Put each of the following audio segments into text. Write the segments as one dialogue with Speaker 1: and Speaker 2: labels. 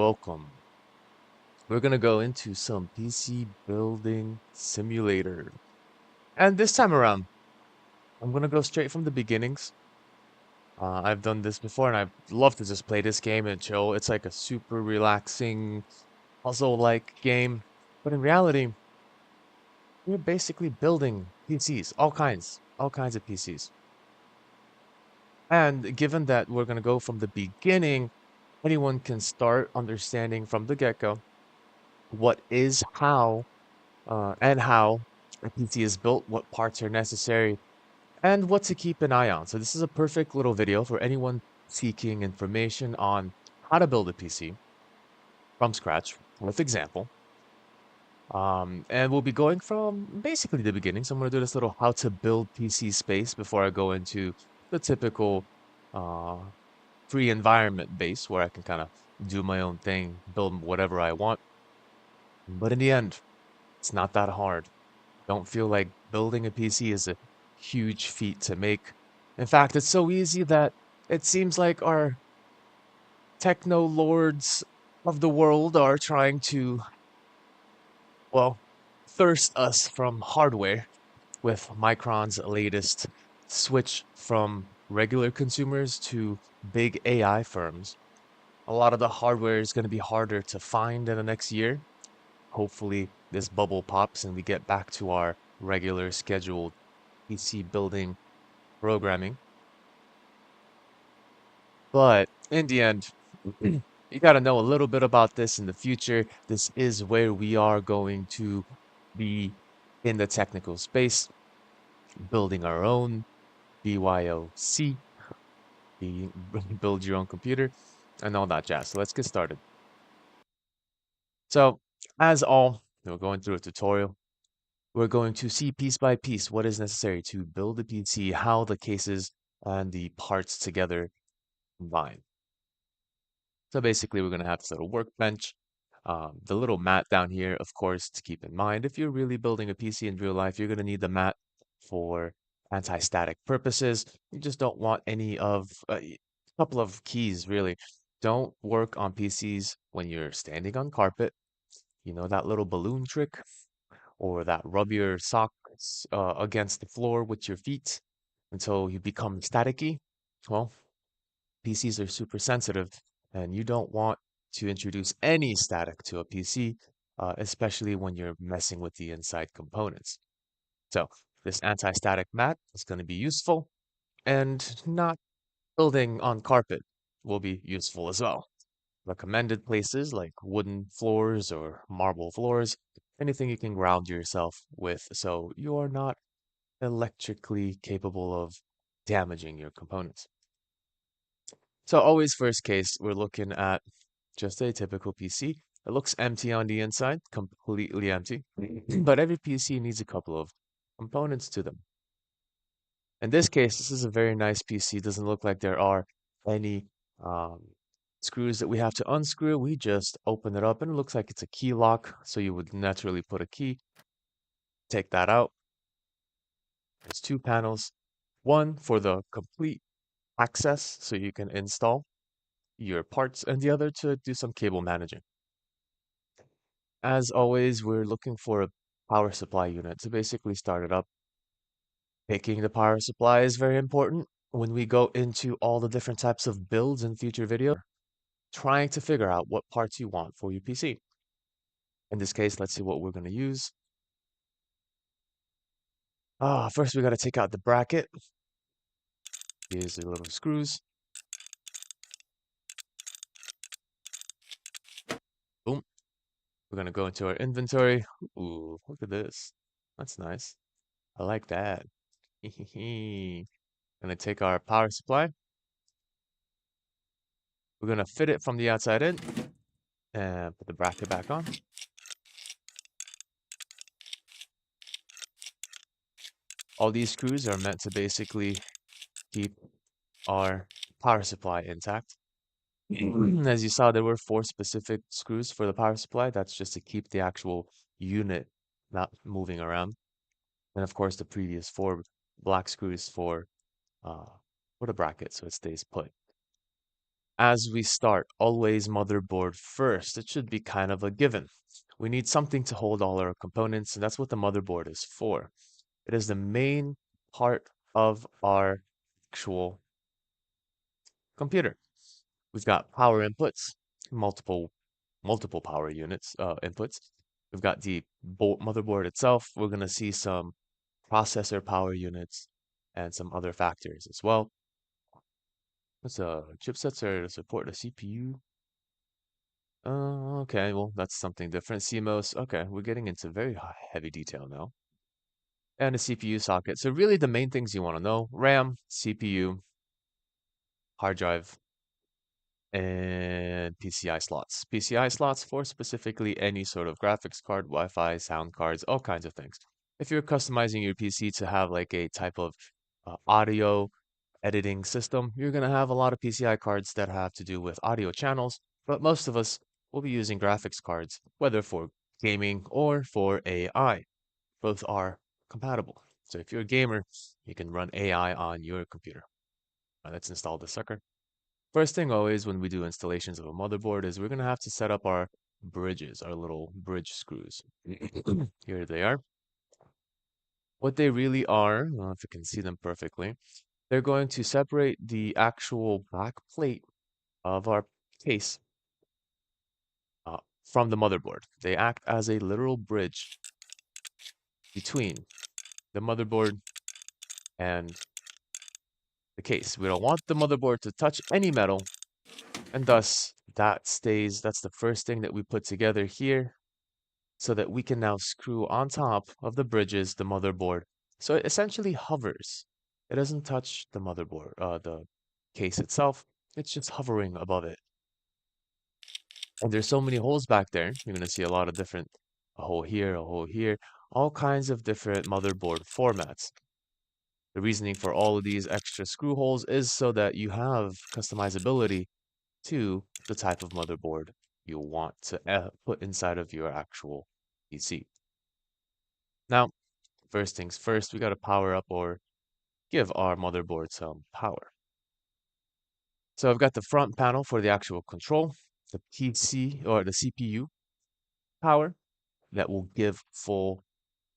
Speaker 1: welcome. We're gonna go into some PC building simulator. And this time around, I'm gonna go straight from the beginnings. I've done this before and I'd love to just play this game and chill. It's like a super relaxing, puzzle-like game. But in reality, we're basically building PCs, all kinds of PCs. And given that we're gonna go from the beginning, anyone can start understanding from the get-go what is how a PC is built, what parts are necessary, and what to keep an eye on. So this is a perfect little video for anyone seeking information on how to build a PC from scratch with example. And we'll be going from basically the beginning. So I'm going to do this little how to build PC space before I go into the typical uh, free environment base where I can kind of do my own thing, build whatever I want. But in the end, it's not that hard. Don't feel like building a PC is a huge feat to make. In fact, it's so easy that it seems like our techno lords of the world are trying to, well, thirst us from hardware with Micron's latest switch from regular consumers to big AI firms. A lot of the hardware is going to be harder to find in the next year. Hopefully, this bubble pops and we get back to our regular scheduled PC building programming. But in the end, you got to know a little bit about this in the future. This is where we are going to be in the technical space, building our own BYOC, be, build your own computer, and all that jazz. So let's get started. So, we're going through a tutorial. We're going to see piece by piece what is necessary to build a PC, how the cases and the parts together combine. So basically, we're going to have this little workbench. The little mat down here, of course, to keep in mind, if you're really building a PC in real life, you're going to need the mat for anti-static purposes. You just don't want any of a couple of keys, really. Don't work on PCs when you're standing on carpet. You know that little balloon trick? Or that rub your socks against the floor with your feet until you become staticky? Well, PCs are super sensitive, and you don't want to introduce any static to a PC, especially when you're messing with the inside components. So this anti-static mat is going to be useful, and not building on carpet will be useful as well. Recommended places like wooden floors or marble floors, anything you can ground yourself with so you are not electrically capable of damaging your components. So always first case, we're looking at just a typical PC. It looks empty on the inside, completely empty, but every PC needs a couple of components to them. In this case, this is a very nice PC. Doesn't look like there are any um, screws that we have to unscrew. We just open it up and it looks like it's a key lock. So you would naturally put a key, take that out. There's two panels, one for the complete access so you can install your parts and the other to do some cable managing. As always, we're looking for a power supply unit to basically start it up. Picking the power supply is very important when we go into all the different types of builds in future videos, trying to figure out what parts you want for your PC. In this case, let's see what we're going to use. First we got to take out the bracket. Here's the little screws. Boom. We're going to go into our inventory. Ooh, look at this. That's nice. I like that. Gonna take our power supply. We're gonna fit it from the outside in and put the bracket back on. All these screws are meant to basically keep our power supply intact. As you saw, there were 4 specific screws for the power supply. That's just to keep the actual unit not moving around. And of course, the previous 4 black screws uh, for the bracket, so it stays put. As we start, always motherboard first. It should be kind of a given. We need something to hold all our components, and that's what the motherboard is for. It is the main part of our actual computer. We've got power inputs, multiple power units, inputs. We've got the motherboard itself. We're going to see some processor power units and some other factors as well. What's chipsets are to support the CPU? Okay, well, that's something different. CMOS, okay, we're getting into very heavy detail now. And a CPU socket. So really the main things you want to know, RAM, CPU, hard drive, and PCI slots. PCI slots for specifically any sort of graphics card, Wi-Fi, sound cards, all kinds of things. If you're customizing your PC to have like a type of audio editing system, you're going to have a lot of PCI cards that have to do with audio channels, but most of us will be using graphics cards, whether for gaming or for AI. Both are compatible. So if you're a gamer, you can run AI on your computer. Let's install the sucker. First thing always when we do installations of a motherboard is we're going to have to set up our bridges, our little bridge screws. Here they are. What they really are, I don't know if you can see them perfectly, they're going to separate the actual back plate of our case uh, from the motherboard. They act as a literal bridge between the motherboard and the case. We don't want the motherboard to touch any metal, and thus that's the first thing that we put together here so that we can now screw on top of the bridges the motherboard. So it essentially hovers. It doesn't touch the motherboard, the case itself. It's just hovering above it. And there's so many holes back there. You're going to see a lot of different, a hole here, all kinds of different motherboard formats. The reasoning for all of these extra screw holes is so that you have customizability to the type of motherboard you want to put inside of your actual PC. Now, first things first, we got to power up or give our motherboard some power. So I've got the front panel for the actual control, the PC or the CPU power that will give full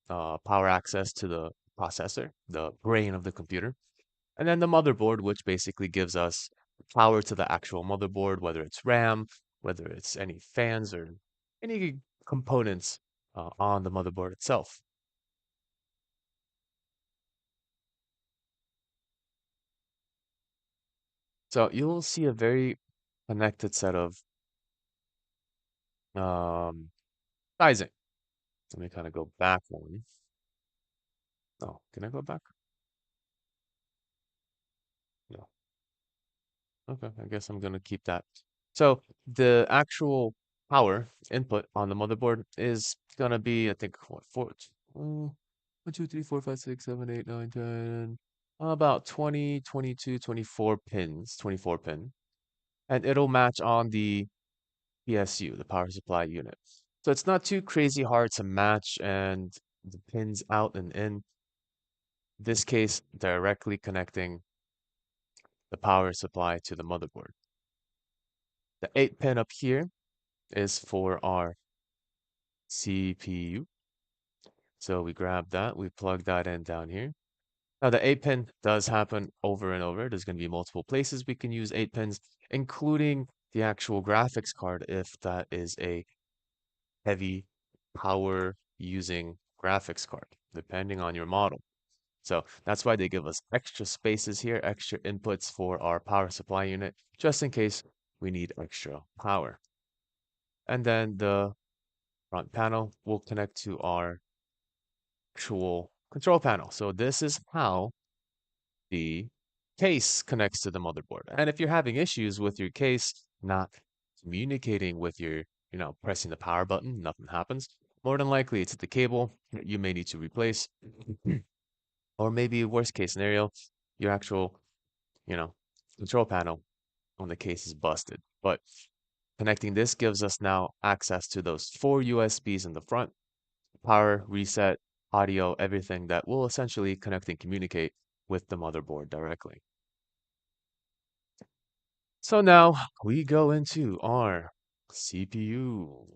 Speaker 1: power access to the processor, the brain of the computer. And then the motherboard, which basically gives us power to the actual motherboard, whether it's RAM, whether it's any fans or any components on the motherboard itself. So you'll see a very connected set of um, sizing. Let me kind of go back one. Oh, can I go back? No. Okay, I guess I'm gonna keep that. So the actual power input on the motherboard is gonna be, I think, what, 1, 2, 3, 4, 5, 6, 7, 8, 9, 10, about 20, 22, 24 pins, 24 pin. And it'll match on the PSU, the power supply unit. So it's not too crazy hard to match and the pins out and in. This case, directly connecting the power supply to the motherboard. The 8 pin up here is for our CPU. So we grab that, we plug that in down here. Now the 8 pin does happen over and over. There's going to be multiple places we can use 8 pins, including the actual graphics card if that is a heavy power using graphics card, depending on your model. So that's why they give us extra spaces here, extra inputs for our power supply unit, just in case we need extra power. And then the front panel will connect to our actual control panel. So this is how the case connects to the motherboard. And if you're having issues with your case not communicating with your, pressing the power button, nothing happens. More than likely, it's the cable that you may need to replace. Or maybe worst case scenario, your actual, you know, control panel on the case is busted. But connecting this gives us now access to those 4 USBs in the front, power, reset, audio, everything that will essentially connect and communicate with the motherboard directly. So now we go into our CPU,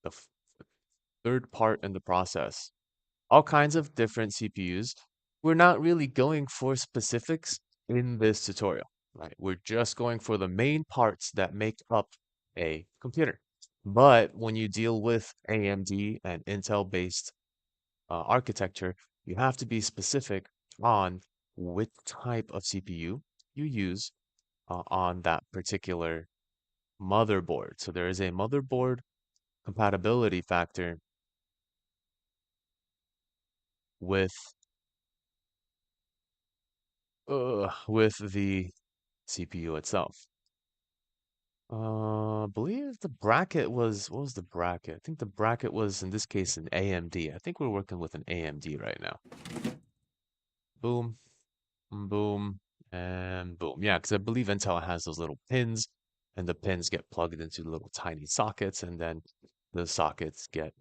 Speaker 1: the third part in the process. All kinds of different CPUs. We're not really going for specifics in this tutorial, right? We're just going for the main parts that make up a computer. But when you deal with AMD and Intel-based architecture, you have to be specific on which type of CPU you use on that particular motherboard. So there is a motherboard compatibility factor with with the CPU itself. I believe the bracket was, what was the bracket? I think the bracket was in this case an AMD. I think we're working with an AMD right now. Boom, boom, and boom. Yeah, because I believe Intel has those little pins, and the pins get plugged into little tiny sockets, and then the sockets get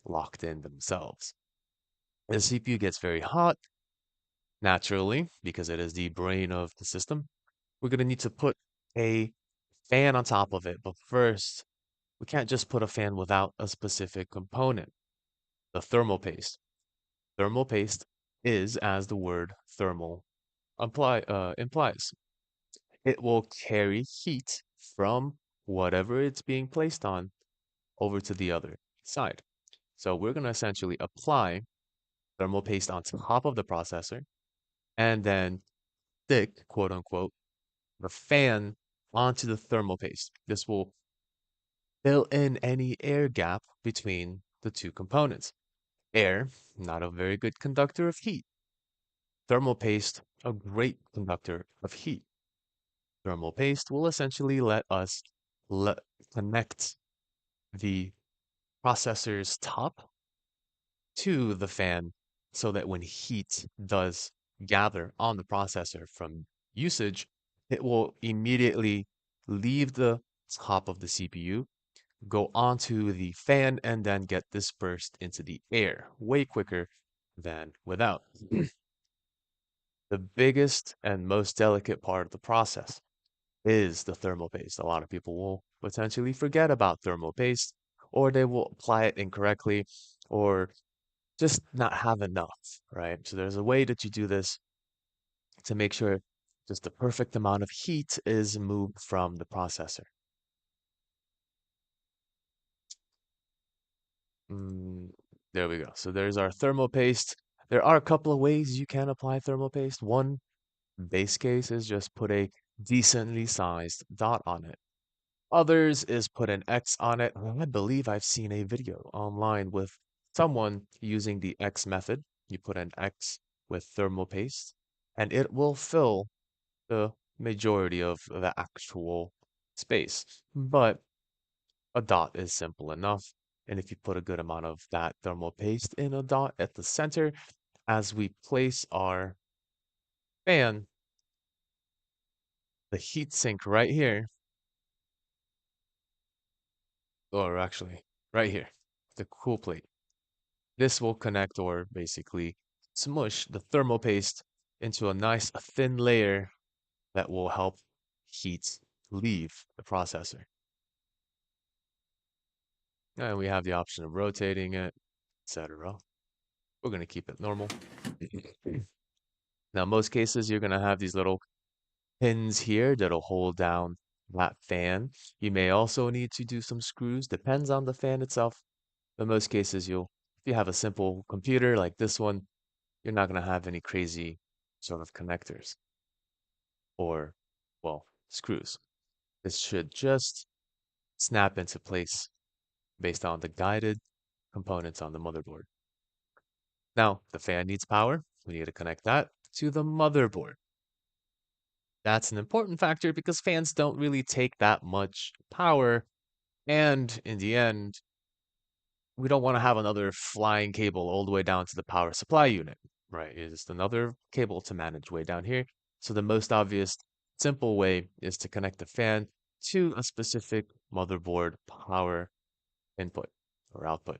Speaker 1: locked in themselves. The CPU gets very hot naturally because it is the brain of the system. We're going to need to put a fan on top of it, but first, we can't just put a fan without a specific component, the thermal paste. Thermal paste is, as the word thermal implies, it will carry heat from whatever it's being placed on over to the other side. So we're going to essentially apply thermal paste on top of the processor and then stick, quote unquote, the fan onto the thermal paste. This will fill in any air gap between the two components. Air, not a very good conductor of heat. Thermal paste, a great conductor of heat. Thermal paste will essentially let us let connect the processor's top to the fan so that when heat does gather on the processor from usage, it will immediately leave the top of the CPU, go onto the fan, and then get dispersed into the air way quicker than without. The biggest and most delicate part of the process is the thermal paste. A lot of people will potentially forget about thermal paste, or they will apply it incorrectly, or just not have enough, right? So there's a way that you do this to make sure just the perfect amount of heat is moved from the processor. Mm, there we go. So there's our thermal paste. There are a couple of ways you can apply thermal paste. One base case is just put a decently sized dot on it. Others is put an X on it. I believe I've seen a video online with someone using the X method. You put an X with thermal paste, and it will fill the majority of the actual space. But a dot is simple enough. And if you put a good amount of that thermal paste in a dot at the center, as we place our fan, the heat sink right here, or actually right here, the cool plate. This will connect or basically smush the thermal paste into a nice thin layer that will help heat leave the processor. And we have the option of rotating it, etc. We're going to keep it normal. Now, most cases, you're going to have these little pins here that'll hold down that fan. You may also need to do some screws, depends on the fan itself. In most cases, if you have a simple computer like this one, you're not going to have any crazy sort of connectors or, well, screws. This should just snap into place based on the guided components on the motherboard. Now, the fan needs power. We need to connect that to the motherboard. That's an important factor because fans don't really take that much power. And in the end, we don't want to have another flying cable all the way down to the power supply unit, right? It's just another cable to manage way down here. So the most obvious, simple way is to connect the fan to a specific motherboard power input or output.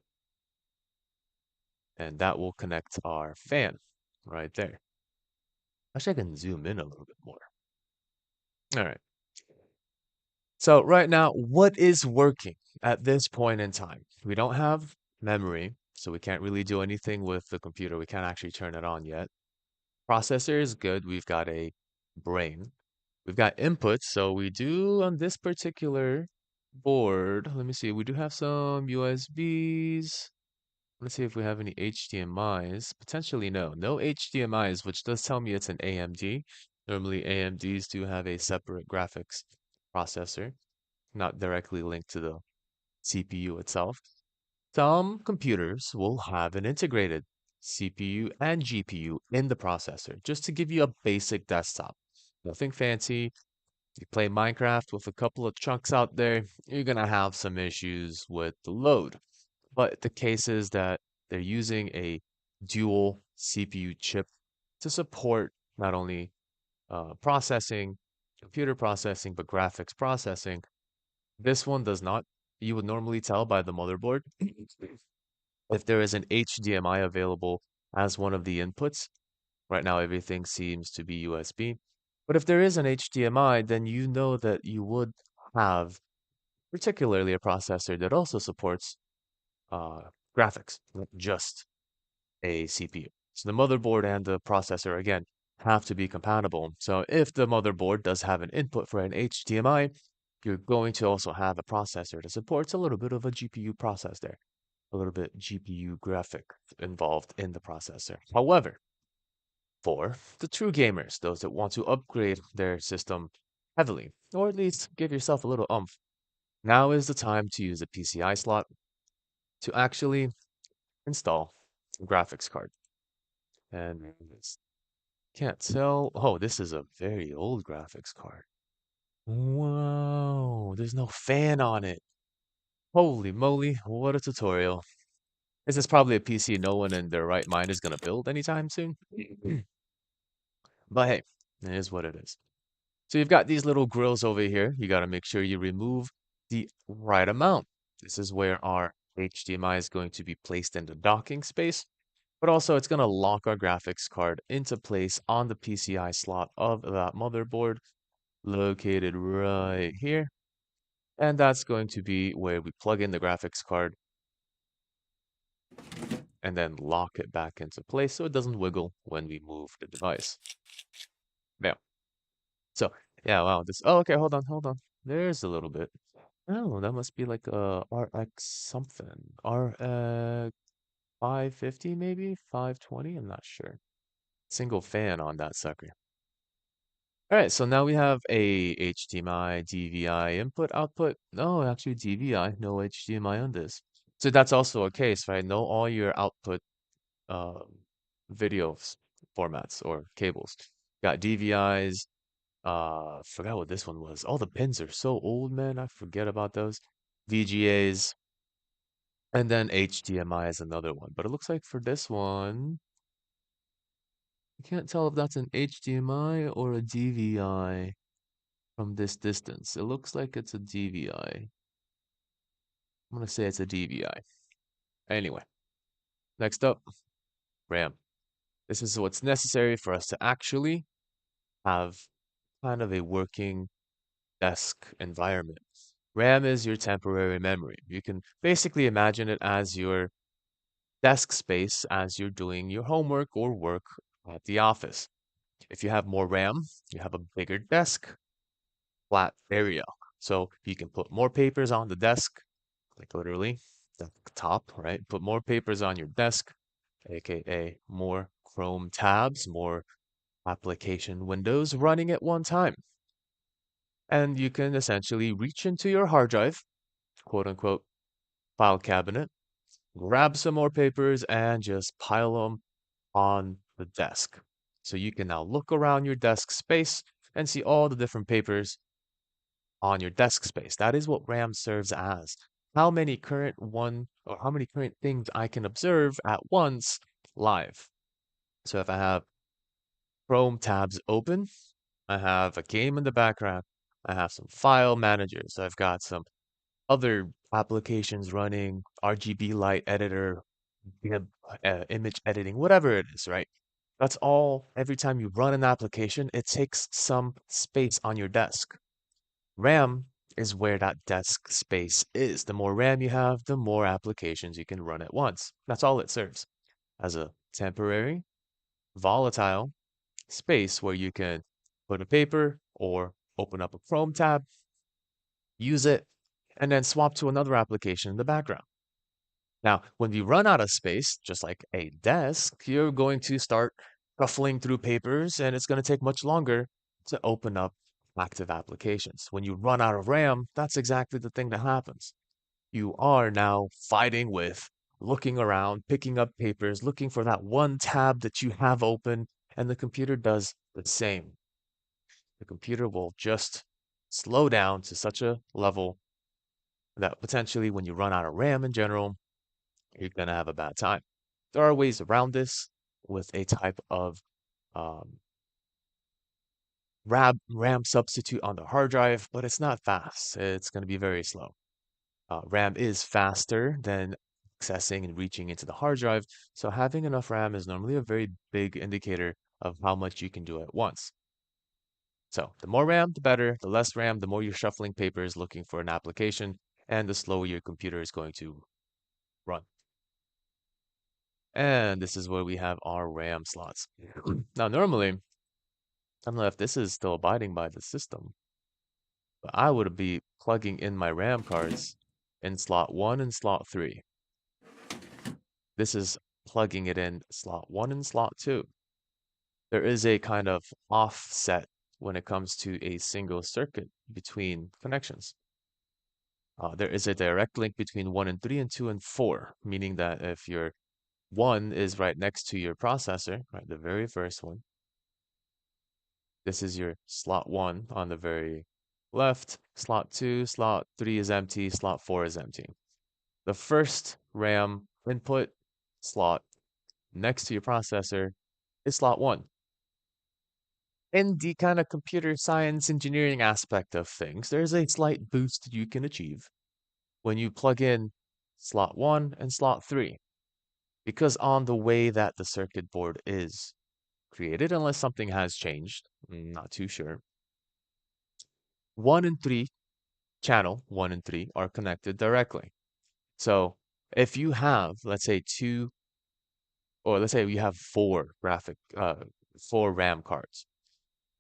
Speaker 1: And that will connect our fan right there. Actually, I can zoom in a little bit more. All right. So right now, what is working at this point in time? We don't have memory, so we can't really do anything with the computer. We can't actually turn it on yet. Processor is good. We've got a brain. We've got inputs. So we do on this particular board, let me see, we do have some USBs. Let's see if we have any HDMIs. Potentially no. No HDMIs, which does tell me it's an AMD. Normally AMDs do have a separate graphics processor, not directly linked to the CPU itself. Some computers will have an integrated CPU and GPU in the processor, just to give you a basic desktop. Nothing fancy. You play Minecraft with a couple of chunks out there, you're gonna have some issues with the load. But the case is that they're using a dual CPU chip to support not only processing, computer processing, but graphics processing. This one does not. You would normally tell by the motherboard if there is an HDMI available as one of the inputs. Right now, everything seems to be USB. But if there is an HDMI, then you know that you would have particularly a processor that also supports uh, graphics, not just a CPU. So the motherboard and the processor, again, have to be compatible. So if the motherboard does have an input for an HDMI, you're going to also have a processor that supports a little bit of a GPU process there, a little bit GPU graphic involved in the processor. However, for the true gamers, those that want to upgrade their system heavily, or at least give yourself a little oomph, now is the time to use a PCI slot to actually install a graphics card. And this can't tell. Oh, this is a very old graphics card. Whoa, there's no fan on it. Holy moly, what a tutorial. This is probably a PC no one in their right mind is going to build anytime soon. But hey, it is what it is. So you've got these little grills over here. You got to make sure you remove the right amount. This is where our HDMI is going to be placed in the docking space, but also it's going to lock our graphics card into place on the PCI slot of that motherboard located right here. And that's going to be where we plug in the graphics card and then lock it back into place so it doesn't wiggle when we move the device. Now, so yeah, wow, this, oh, okay, hold on. There's a little bit. Oh, that must be like a RX something. RX 550 maybe? 520? I'm not sure. Single fan on that sucker. All right, so now we have a HDMI, DVI, input, output. No, actually DVI, no HDMI on this. So that's also a case, right? No, all your output um, videos formats or cables. Got DVIs. Forgot what this one was. All the pins are so old, man. I forget about those. VGAs, and then HDMI is another one. But it looks like for this one, I can't tell if that's an HDMI or a DVI from this distance. It looks like it's a DVI. I'm gonna say it's a DVI. Anyway, next up, RAM. This is what's necessary for us to actually have kind of a working desk environment. RAM is your temporary memory. You can basically imagine it as your desk space as you're doing your homework or work at the office. If you have more RAM, you have a bigger desk, flat area. So you can put more papers on the desk, like literally the top, right? Put more papers on your desk, aka more Chrome tabs, more application windows running at one time. And you can essentially reach into your hard drive, quote unquote, file cabinet, grab some more papers and just pile them on the desk. So you can now look around your desk space and see all the different papers on your desk space. That is what RAM serves as. How many current one or how many current things I can observe at once live. So if I have Chrome tabs open, I have a game in the background, I have some file managers, I've got some other applications running, RGB light editor, image editing, whatever it is, right? That's all. Every time you run an application, it takes some space on your desk. RAM is where that disk space is. The more RAM you have, the more applications you can run at once. That's all it serves, as a temporary, volatile space where you can put a paper or open up a Chrome tab, use it, and then swap to another application in the background. Now, when we run out of space, just like a desk, you're going to start shuffling through papers and it's going to take much longer to open up active applications. When you run out of RAM, that's exactly the thing that happens. You are now fighting with looking around, picking up papers, looking for that one tab that you have open, and the computer does the same. The computer will just slow down to such a level that potentially when you run out of RAM in general, you're going to have a bad time. There are ways around this with a type of um, RAM substitute on the hard drive, but it's not fast. It's going to be very slow. RAM is faster than accessing and reaching into the hard drive, so having enough RAM is normally a very big indicator of how much you can do at once. So the more RAM, the better. The less RAM, the more you're shuffling papers looking for an application, and the slower your computer is going to run. And this is where we have our RAM slots. Now, normally, I don't know if this is still abiding by the system, but I would be plugging in my RAM cards in slot 1 and slot 3. This is plugging it in slot 1 and slot 2. There is a kind of offset when it comes to a single circuit between connections. There is a direct link between 1 and 3 and 2 and 4, meaning that if your 1 is right next to your processor, right, the very first one, this is your slot 1 on the very left, slot 2, slot 3 is empty, slot 4 is empty. The first RAM input slot next to your processor is slot 1. In the kind of computer science engineering aspect of things, there's a slight boost you can achieve when you plug in slot 1 and slot 3. Because on the way that the circuit board is created, unless something has changed, I'm not too sure, 1 and 3, channel 1 and 3 are connected directly. So if you have, let's say, let's say you have four RAM cards,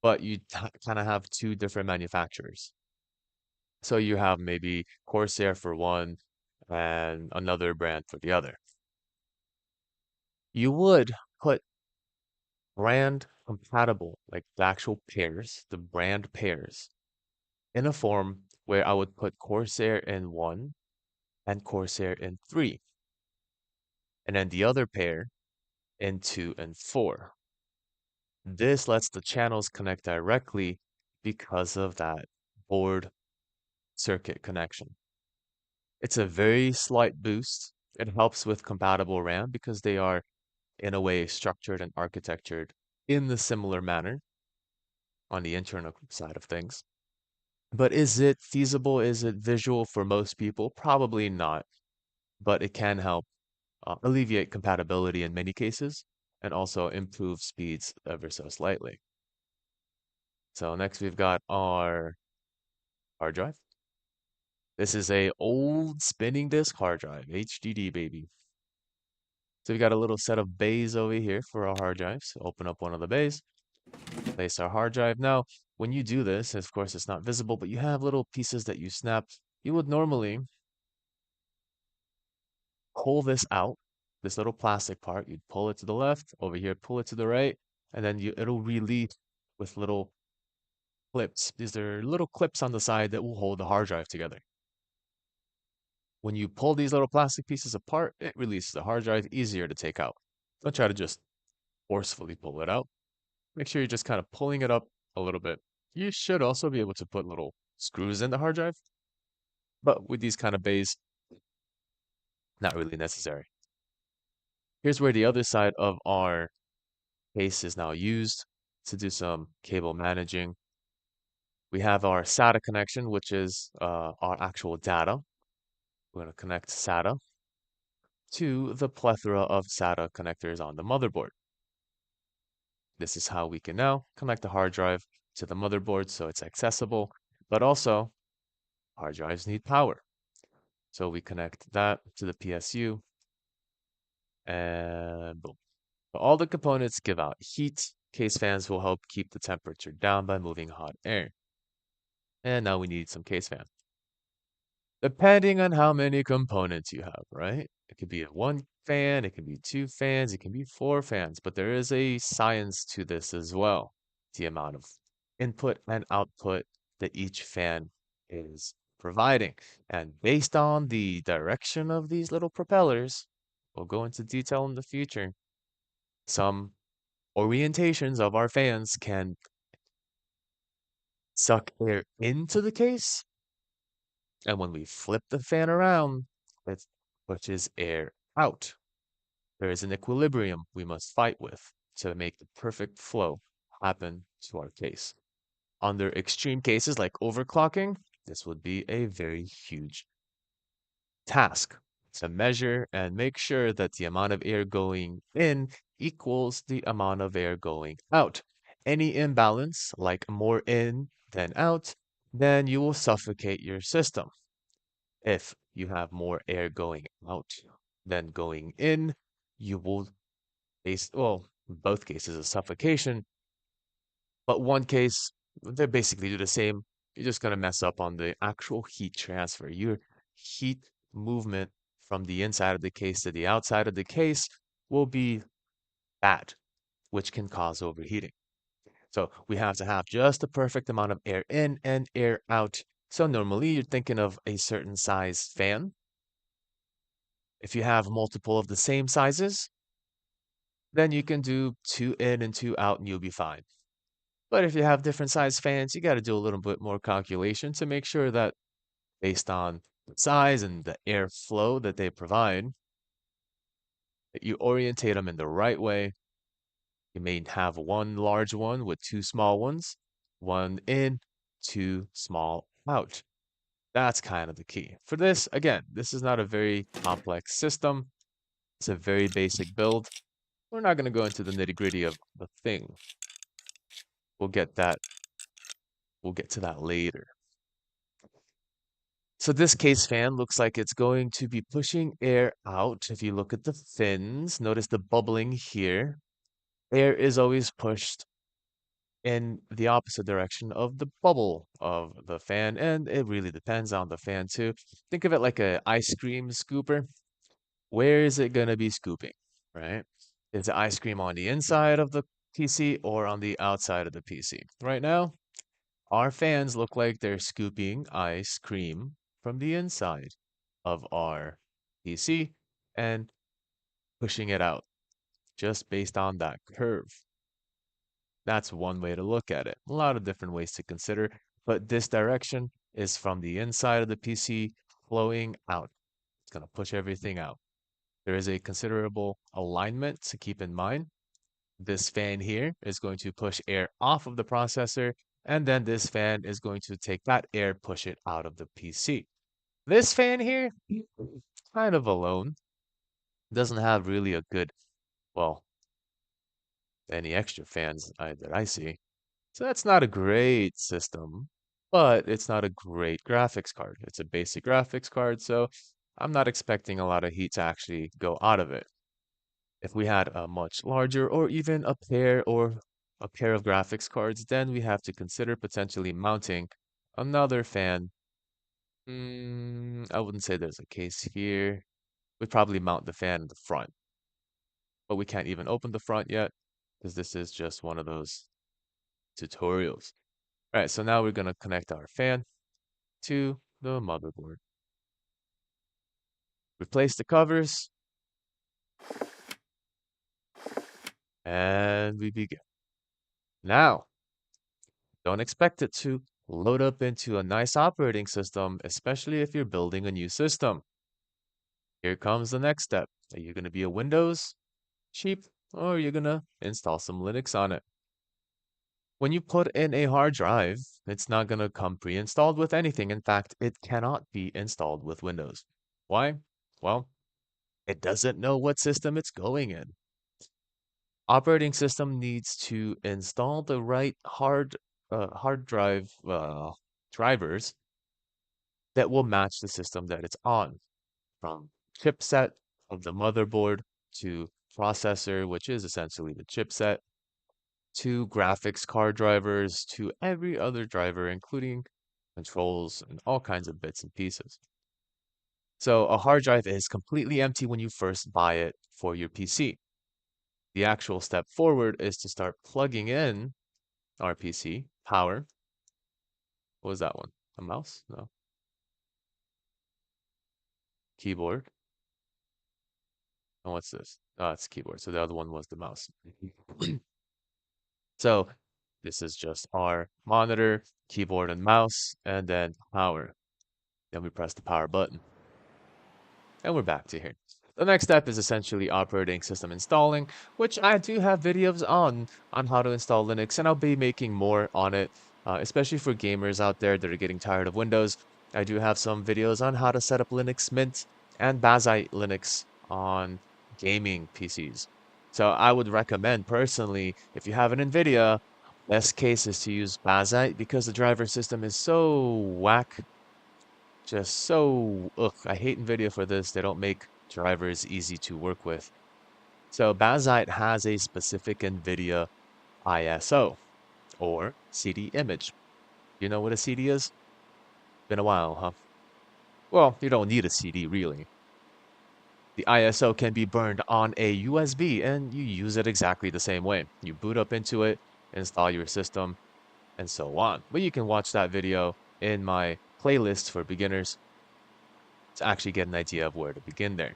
Speaker 1: but you kind of have two different manufacturers. So you have maybe Corsair for one and another brand for the other. You would put brand compatible, like the actual pairs, the brand pairs, in a form where I would put Corsair in 1 and Corsair in 3, and then the other pair in 2 and 4. This lets the channels connect directly because of that board circuit connection. It's a very slight boost. It helps with compatible RAM because they are, in a way, structured and architectured in the similar manner on the internal side of things. But is it feasible? Is it visual for most people? Probably not, but it can help alleviate compatibility in many cases and also improve speeds ever so slightly. So next we've got our hard drive. This is a old spinning disk hard drive, HDD baby. So we got a little set of bays over here for our hard drives. Open up one of the bays, place our hard drive. Now, when you do this, of course, it's not visible, but you have little pieces that you snap. You would normally pull this out, this little plastic part. You'd pull it to the left, over here, pull it to the right, and then it'll release with little clips. These are little clips on the side that will hold the hard drive together. When you pull these little plastic pieces apart, it releases the hard drive easier to take out. Don't try to just forcefully pull it out. Make sure you're just kind of pulling it up a little bit. You should also be able to put little screws in the hard drive, but with these kind of bays, not really necessary. Here's where the other side of our case is now used to do some cable managing. We have our SATA connection, which is our actual data. We're going to connect SATA to the plethora of SATA connectors on the motherboard. This is how we can now connect the hard drive to the motherboard so it's accessible, but also Hard drives need power. So we connect that to the PSU and boom. So all the components give out heat. Case fans will help keep the temperature down by moving hot air. And now we need some case fans. Depending on how many components you have, right? It could be a one fan, it can be two fans, it can be four fans, but there is a science to this as well. The amount of input and output that each fan is providing. And based on the direction of these little propellers, we'll go into detail in the future. Some orientations of our fans can suck air into the case, and when we flip the fan around, it pushes air out. There is an equilibrium we must fight with to make the perfect flow happen to our case. Under extreme cases like overclocking, this would be a very huge task to measure and make sure that the amount of air going in equals the amount of air going out. Any imbalance, like more in than out, then you will suffocate your system. If you have more air going out than going in, you will face, well, in both cases, a suffocation, but one case, they basically do the same. You're just going to mess up on the actual heat transfer. Your heat movement from the inside of the case to the outside of the case will be bad, which can cause overheating. So we have to have just the perfect amount of air in and air out. So normally you're thinking of a certain size fan. If you have multiple of the same sizes, then you can do two in and two out and you'll be fine. But if you have different size fans, you got to do a little bit more calculation to make sure that based on the size and the airflow that they provide, that you orientate them in the right way. You may have one large one with two small ones, one in, two small out. That's kind of the key. For this, again, this is not a very complex system. It's a very basic build. We're not going to go into the nitty-gritty of the thing. We'll get that. We'll get to that later. So this case fan looks like it's going to be pushing air out. If you look at the fins, notice the bubbling here. Air is always pushed in the opposite direction of the bubble of the fan, and it really depends on the fan too. Think of it like a ice cream scooper. Where is it gonna be scooping, right? Is the ice cream on the inside of the PC or on the outside of the PC? Right now, our fans look like they're scooping ice cream from the inside of our PC and pushing it out just based on that curve. That's one way to look at it. A lot of different ways to consider, but this direction is from the inside of the PC flowing out. It's going to push everything out. There is a considerable alignment to keep in mind. This fan here is going to push air off of the processor, and then this fan is going to take that air, push it out of the PC. This fan here, kind of alone, doesn't have really a good, well, any extra fans that I see. So that's not a great system, but it's not a great graphics card. It's a basic graphics card, so I'm not expecting a lot of heat to actually go out of it. If we had a much larger or even a pair of graphics cards, then we have to consider potentially mounting another fan. I wouldn't say there's a case here. We'd probably mount the fan in the front, but we can't even open the front yet because this is just one of those tutorials. All right, so now we're going to connect our fan to the motherboard. Replace the covers, and we begin. Now, don't expect it to load up into a nice operating system, especially if you're building a new system. Here comes the next step. Are you going to be a Windows cheap, or are you going to install some Linux on it? When you put in a hard drive, it's not going to come pre-installed with anything. In fact, it cannot be installed with Windows. Why? Well, it doesn't know what system it's going in. Operating system needs to install the right hard drive drivers that will match the system that it's on, from chipset of the motherboard to processor, which is essentially the chipset, to graphics card drivers, to every other driver, including controls and all kinds of bits and pieces. So a hard drive is completely empty when you first buy it for your PC. The actual step forward is to start plugging in our PC, power. What was that one? A mouse? No. Keyboard. And what's this? Oh, it's keyboard. So the other one was the mouse. So this is just our monitor, keyboard, and mouse, and then power. Then we press the power button. And we're back to here. The next step is essentially operating system installing, which I do have videos on how to install Linux, and I'll be making more on it, especially for gamers out there that are getting tired of Windows. I do have some videos on how to set up Linux Mint and Bazzite Linux on gaming PCs. So I would recommend personally, if you have an NVIDIA, best case is to use Bazzite because the driver system is so whack, just so, ugh, I hate NVIDIA for this. They don't make drivers easy to work with. So Bazzite has a specific NVIDIA ISO, or CD image. You know what a CD is? Been a while, huh? Well, you don't need a CD really. The ISO can be burned on a USB and you use it exactly the same way. You boot up into it, install your system, and so on. But you can watch that video in my playlist for beginners to actually get an idea of where to begin there.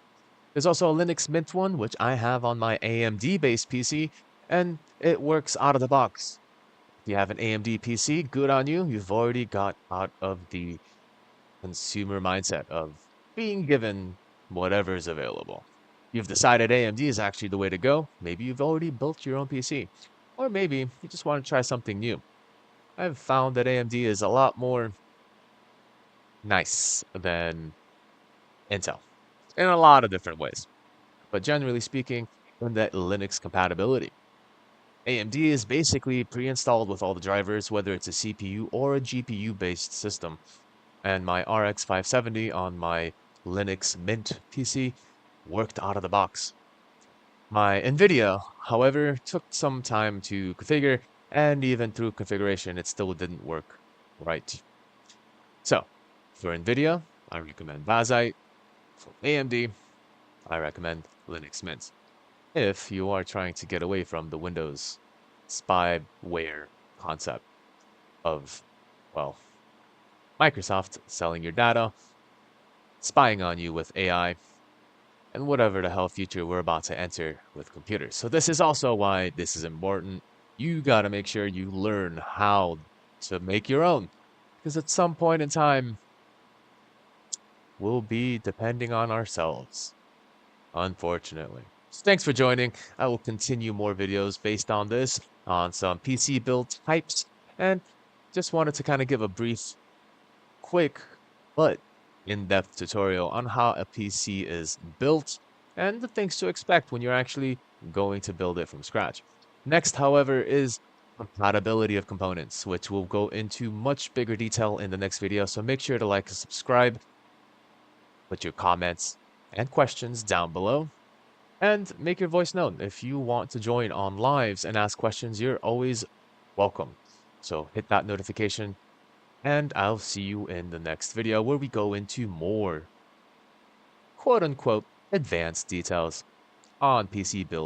Speaker 1: There's also a Linux Mint one, which I have on my AMD-based PC, and it works out of the box. If you have an AMD PC, good on you. You've already got out of the consumer mindset of being given whatever is available. You've decided AMD is actually the way to go. Maybe you've already built your own PC, or maybe you just want to try something new. I've found that AMD is a lot more nice than Intel in a lot of different ways. But generally speaking, in that Linux compatibility. AMD is basically pre-installed with all the drivers, whether it's a CPU or a GPU-based system. And my RX 570 on my Linux Mint PC worked out of the box. My NVIDIA, however, took some time to configure, and even through configuration, it still didn't work right. So, for NVIDIA, I recommend Bazzite. For AMD, I recommend Linux Mint. If you are trying to get away from the Windows spyware concept of, well, Microsoft selling your data, spying on you with AI, and whatever the hell future we're about to enter with computers. So this is also why this is important. You got to make sure you learn how to make your own, because at some point in time, we'll be depending on ourselves, unfortunately. So thanks for joining. I will continue more videos based on this, on some PC build types, and just wanted to kind of give a brief, quick, but in-depth tutorial on how a PC is built and the things to expect when you're actually going to build it from scratch. Next, however, is compatibility of components, which we'll go into much bigger detail in the next video. So make sure to like and subscribe, put your comments and questions down below, and make your voice known. If you want to join on lives and ask questions, you're always welcome. So hit that notification, and I'll see you in the next video where we go into more quote-unquote advanced details on PC build